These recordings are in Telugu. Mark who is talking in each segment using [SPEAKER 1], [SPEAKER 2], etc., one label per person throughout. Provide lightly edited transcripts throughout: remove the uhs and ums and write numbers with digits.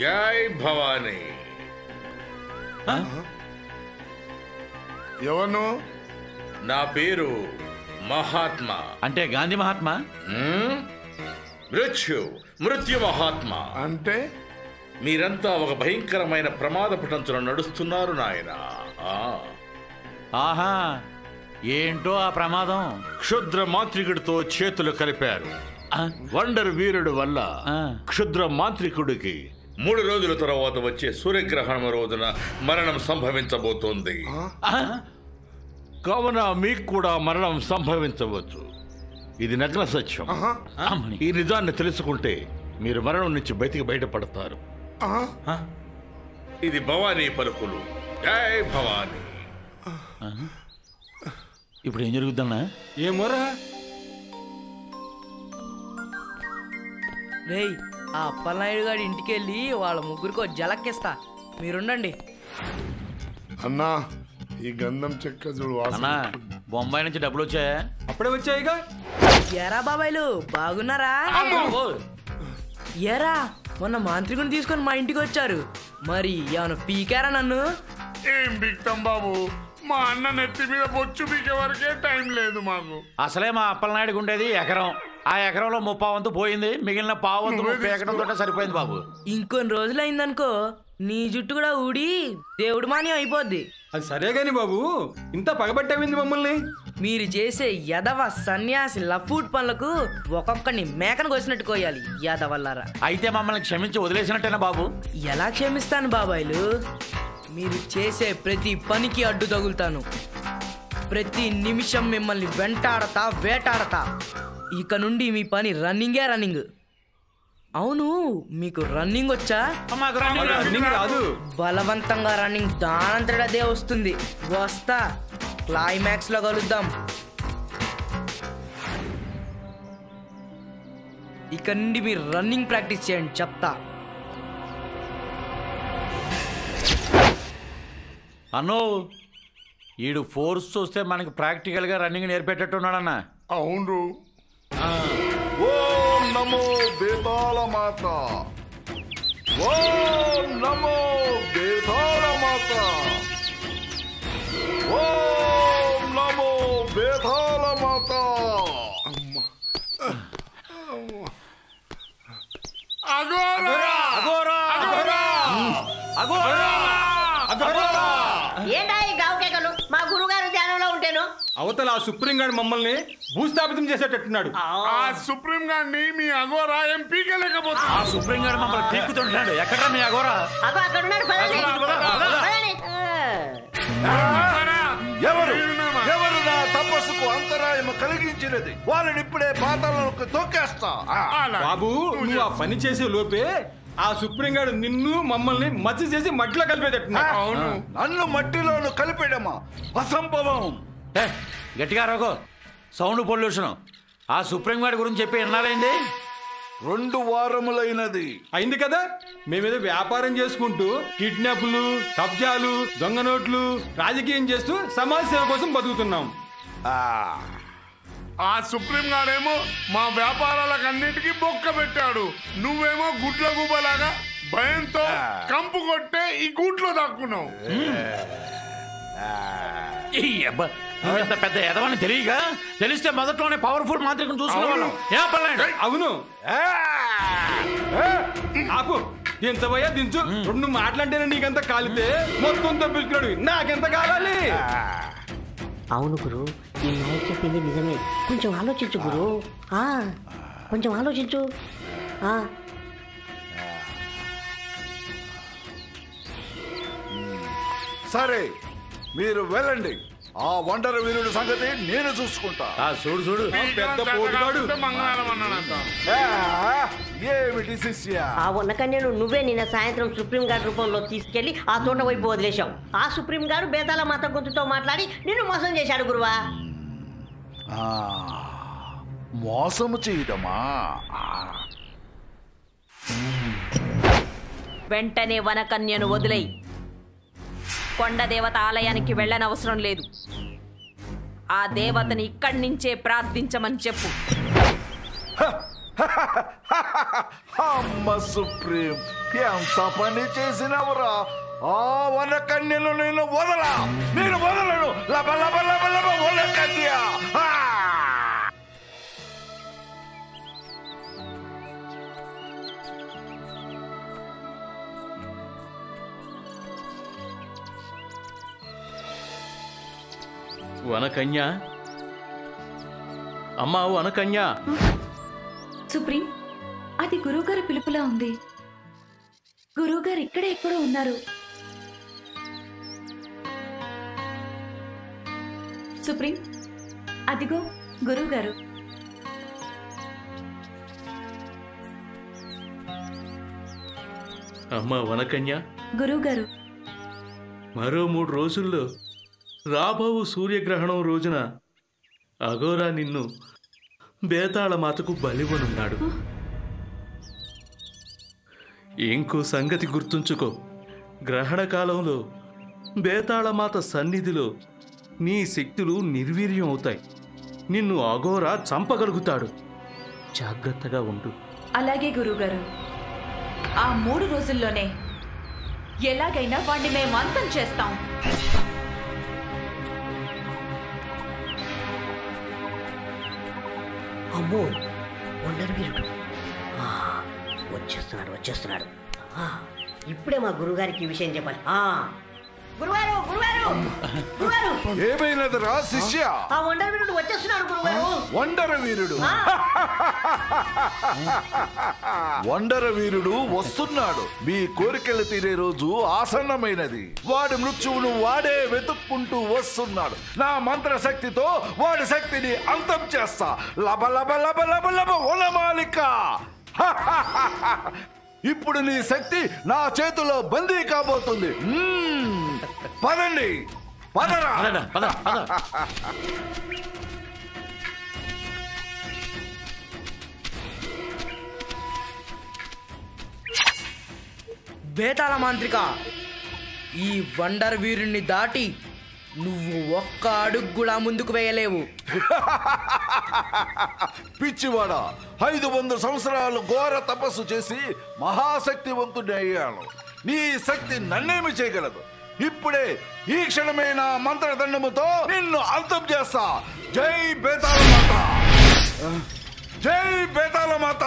[SPEAKER 1] జై భవానీ.
[SPEAKER 2] ఎవరు?
[SPEAKER 1] నా పేరు మహాత్మా.
[SPEAKER 3] అంటే గాంధీ మహాత్మా?
[SPEAKER 1] మృత్యు మహాత్మా.
[SPEAKER 2] అంటే
[SPEAKER 1] మీరంతా ఒక భయంకరమైన ప్రమాద పటంచులో నడుస్తున్నారు నాయనా.
[SPEAKER 3] ఆహా, ఏంటో ఆ ప్రమాదం?
[SPEAKER 1] క్షుద్ర మాంత్రికుడితో చేతులు కలిపారు. వండర్ వీరుడు వల్ల క్షుద్ర మాంత్రికుడికి 3 రోజుల తర్వాత వచ్చే సూర్యగ్రహణం రోజున మరణం సంభవించబోతోంది. కావున మీకు కూడా మరణం సంభవించవచ్చు. ఇది నగ్న సత్యం. ఈ నిజాన్ని తెలుసుకుంటే మీరు మరణం నుంచి బయటపడతారు. ఇది భవానీ పలుకులు. జై భవానీ.
[SPEAKER 3] ఇప్పుడు ఏం జరుగుతుందన్నా?
[SPEAKER 4] ఏమోరా
[SPEAKER 5] రేయ్, ఆ అప్పలనాయుడు గారి ఇంటికి వెళ్ళి వాళ్ళ ముగ్గురికో జలక్కిస్తా, మీరుండండి.
[SPEAKER 2] అన్నా, ఈ గంధం చెక్క చూడు.
[SPEAKER 3] అన్నా, బొంబాయి నుంచి డబ్బులు వచ్చాయా?
[SPEAKER 4] అప్పుడే వచ్చాయిగా.
[SPEAKER 5] ఎరా బాబాయ్లు, బాగున్నారా? ఎరా, మొన్న మాంత్రికుని తీసుకొని మా ఇంటికి వచ్చారు, మరి ఏమైనా పీకారా నన్ను?
[SPEAKER 2] ఏం బిక్తాం బాబు, మా అన్న నెత్తి మీద బొచ్చు పీకే వరకే టైం లేదు మాకు.
[SPEAKER 3] అసలే మా అప్పలనాయుడికి ఉండేది ఎకరం. ఆ ఎకరంలో 30 పోయింది, మిగిలిన 1/4 పీకడంతో సరిపోయింది బాబు.
[SPEAKER 5] ఇంకొన్ని రోజులు అయిందనుకో, నీ జుట్టు కూడా ఊడి దేవుడు మాన్యం అయిపోద్ది.
[SPEAKER 4] అది సరే గాని బాబు, ఇంత పగబట్టేవింది మమ్మల్ని?
[SPEAKER 5] మీరు చేసే యదవ సన్యాసి లఫూట్ పనులకు ఒక్కొక్కడిని మేకను కోసినట్టు కోయాలి యదవల్లారా.
[SPEAKER 3] అయితే మమ్మల్ని క్షమించి వదిలేసినట్టేనా బాబు?
[SPEAKER 5] ఎలా క్షమిస్తాను బాబాయ్లు? మీరు చేసే ప్రతి పనికి అడ్డు తగులుతాను. ప్రతి నిమిషం మిమ్మల్ని వెంటాడతా, వేటాడతా. ఇక నుండి మీ పని రన్నింగే రన్నింగ్. అవును, మీకు రన్నింగ్ వచ్చా?
[SPEAKER 4] రన్నింగ్ రాదు.
[SPEAKER 5] బలవంతంగా రన్నింగ్ దానంతట అదే వస్తుంది. వస్తా, క్లైమాక్స్ లో కలుద్దాం. ఇక నుండి మీరు రన్నింగ్ ప్రాక్టీస్ చేయండి చెప్తా.
[SPEAKER 3] అన్నో, ఈడు ఫోర్స్ చూస్తే మనకి ప్రాక్టికల్ గా రన్నింగ్ నేర్పేటట్టున్నాడన్నా.
[SPEAKER 2] అవును.
[SPEAKER 6] ఓం నమో బేతాళ మాత. ఓం నమో బేతాళ మాత. ఓం నమో బేతాళ మాత.
[SPEAKER 2] అగోరా!
[SPEAKER 3] అగోరా! అగోరా!
[SPEAKER 2] అగోరా!
[SPEAKER 7] ఏంటా ఈ గావుకేకలు? మా గురుగారు ధ్యానంలో ఉంటేను
[SPEAKER 4] అవతల ఆ సుప్రీం గార్డ్ మమ్మల్ని భూస్థాపితం చేసేటట్టున్నాడు.
[SPEAKER 2] ఆ సుప్రీం గారిని మీ అగోరా ఏం పీకలేకపోతే.
[SPEAKER 3] ఆ సుప్రీం గారు మమ్మల్ని పీక్కుతుంటాడు. ఎక్కడ మీ అగోరా?
[SPEAKER 7] అగో అక్కడ ఉన్నాడు.
[SPEAKER 6] ఎవరు నా తపస్సుకు అంతరాయం కలిగించినది వాళ్ళని ఇప్పుడే పాతాళంలోకి తొక్కేస్తా.
[SPEAKER 4] బాబు, నువ్వు ఆ పని చేసే లోపే ఆ సుప్రీం గార్డ్ నిన్ను మమ్మల్ని మచ్చి చేసి మట్టిలో కలిపేటట్టున్నాడు.
[SPEAKER 2] అవును.
[SPEAKER 6] నన్ను మట్టిలోను కలిపేయడమా? అసంభవం.
[SPEAKER 3] గట్టిగా రోగో, సౌండ్ పొల్యూషన్. ఆ సుప్రీం గార్డ్ గురించి చెప్పి ఎన్నారైంది?
[SPEAKER 6] 2 వారములైనది.
[SPEAKER 4] అయింది కదా. మేమేదో వ్యాపారం చేసుకుంటూ కిడ్నాప్లు, కబ్జాలు, దొంగ నోట్లు, రాజకీయం చేస్తూ సమాజ సేవ కోసం బతుకుతున్నాం.
[SPEAKER 2] ఆ సుప్రీం గారేమో మా వ్యాపారాలకు అన్నిటికీ బొక్క పెట్టాడు. నువ్వేమో గుడ్ల గుబలాగా భయంతో కంపు కొట్టే ఈ గూట్లో దాక్కున్నావు.
[SPEAKER 3] ఇంత పెద్ద ఎదవని తెలియగా, తెలిస్తే మొదట్లోనే పవర్ఫుల్ మాంత్రికం చూసుకోవాలి.
[SPEAKER 4] అవును. ఆపు, దించబోయా దించు. 2 మాటలంటేనే నీకెంత కాలితే మొత్తం తప్పించుకున్నాడు. నాకెంత కావాలి?
[SPEAKER 7] అవును గురు, ఈ నాయకు చెప్పింది నిజమే. కొంచెం ఆలోచించు గురు, కొంచెం ఆలోచించు.
[SPEAKER 6] సరే, మీరు వెళ్ళండి. ఆ వండర వీరుడి సంగతి నేను చూసుకుంటా.
[SPEAKER 3] చూడు
[SPEAKER 4] పెద్ద పోటుగాడు.
[SPEAKER 2] మంగళవారం అన్నాడంట.
[SPEAKER 6] ఏమిటి శిష్య?
[SPEAKER 7] ఆ ఉన్నకన్యను నువ్వే నిన్న సాయంత్రం సుప్రీం గార్డ్ రూపంలో తీసుకెళ్లి ఆ తోట వైపు వదిలేశావు. ఆ సుప్రీం గారు బేతాళ మాత గొంతుతో మాట్లాడి నిన్ను మోసం చేశాడు గురువా.
[SPEAKER 6] మోసము చేయడమా?
[SPEAKER 8] వెంటనే వనకన్యను వదిలేయి. కొండదేవత ఆలయానికి వెళ్ళనవసరం లేదు. ఆ దేవతని ఇక్కడి నుంచే ప్రార్థించమని చెప్పు.
[SPEAKER 6] అమ్మ సుప్రీం, ఎంత పని చేసినవరా? ఆ వనకన్యను నేను వదలను. లబ లబ లబ లబ వనకన్య.
[SPEAKER 9] వనకన్య, అమ్మా వనకన్య.
[SPEAKER 10] సుప్రీం, అది గురువుగారి పిలుపులా ఉంది. గురువుగారు ఇక్కడే ఎక్కడో ఉన్నారు. సుప్రీం, అదిగో గురువుగారు.
[SPEAKER 9] అమ్మా వనకన్య,
[SPEAKER 10] గురువుగారు,
[SPEAKER 9] మరో 3 రోజుల్లో రాబోవు సూర్యగ్రహణం రోజున అఘోరా నిన్ను బేతాళమాతకు బలివనున్నాడు. ఇంకో సంగతి గుర్తుంచుకో, గ్రహణ కాలంలో బేతాళమాత సన్నిధిలో నీ శక్తులు నిర్వీర్యం అవుతాయి. నిన్ను అఘోరా చంపగలుగుతాడు. జాగ్రత్తగా ఉండు.
[SPEAKER 10] అలాగే గురువుగారు. ఆ 3 రోజుల్లోనే ఎలాగైనా వాణ్ణి మేము అంతం చేస్తాం.
[SPEAKER 7] అమ్మో, వండర్ వీరుడు వచ్చేస్తున్నాడు. ఇప్పుడే మా గురుగారికి ఈ విషయం చెప్పాలి. గురువారు
[SPEAKER 6] ఏమైనదిరా శిష్య?
[SPEAKER 7] ఆ వండర్ వీరుడు వచ్చేస్తున్నాడు గురుగారు.
[SPEAKER 6] వండర వీరుడు వస్తున్నాడు. మీ కోరికలు తీరే రోజు ఆసన్నమైనది. వాడి మృత్యువును వాడే వెతుక్కుంటూ వస్తున్నాడు. నా మంత్ర శక్తితో వాడి శక్తిని అంతం చేస్తా. లబ లబ లబ లబ లబ వనమాలిక. ఇప్పుడు నీ శక్తి నా చేతిలో బందీ కాబోతుంది. పదండి, పదరా.
[SPEAKER 5] బేతాళ మాంత్రిక, ఈ వండర్ వీరుణ్ణి దాటి నువ్వు ఒక్క అడుగు కూడా ముందుకు వేయలేవు.
[SPEAKER 6] పిచ్చివాడా, 500 సంవత్సరాలు ఘోర తపస్సు చేసి మహాశక్తివంతుడి అయ్యాను. నీ శక్తి నన్నేమి చేయగలదు? ఇప్పుడే ఈ క్షణమైన మంత్రదండముతో నిన్ను అంతం చేస్తా. జై బేతాళమాత, జై బేతాళమాత,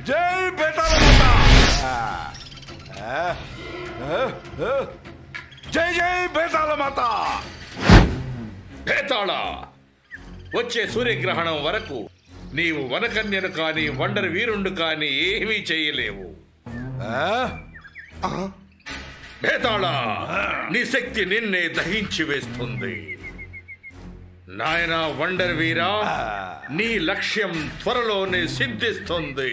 [SPEAKER 6] జై బేతాళమాత, జై జై బేతాళమాత.
[SPEAKER 1] బేతాళ, వచ్చే సూర్యగ్రహణం వరకు నీవు వనకన్యను కాని వండర్ వీరుండు కాని ఏమీ చేయలేవు. బేతాళ, నీ శక్తి నిన్నే దహించి వేస్తుంది. నాయనా వండర్ వీరా, నీ లక్ష్యం త్వరలోనే సిద్ధిస్తుంది.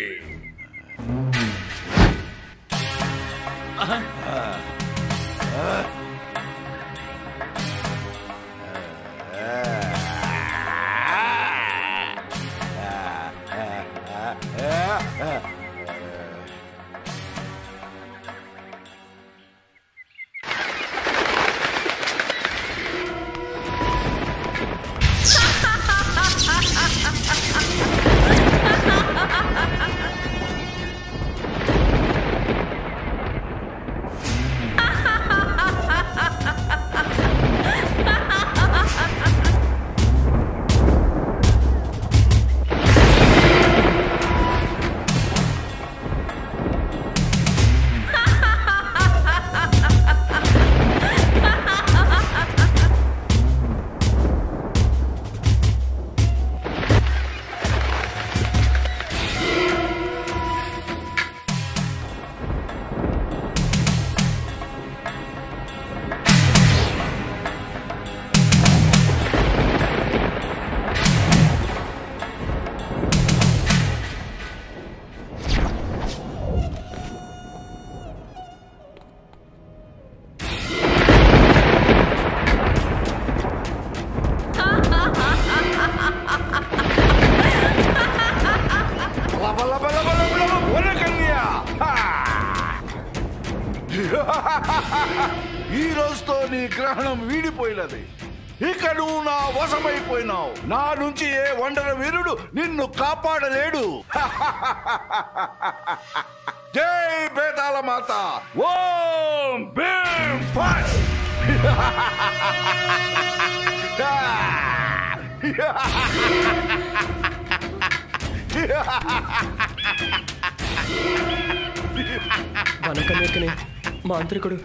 [SPEAKER 6] ఈ రోజుతో నీ గ్రహణం వీడిపోయినది. ఇక నువ్వు నా వశమైపోయినావు. నా నుంచి ఏ వండర వీరుడు నిన్ను కాపాడలేడు. జై బేతాళ మాత. ఓం భీం ఫట్.
[SPEAKER 11] వనకన్యకనే మాంత్రికుడు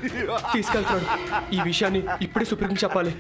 [SPEAKER 11] తీసుకెళ్తున్నాడు. ఈ విషయాన్ని ఇప్పుడే సుప్రీం చెప్పాలి.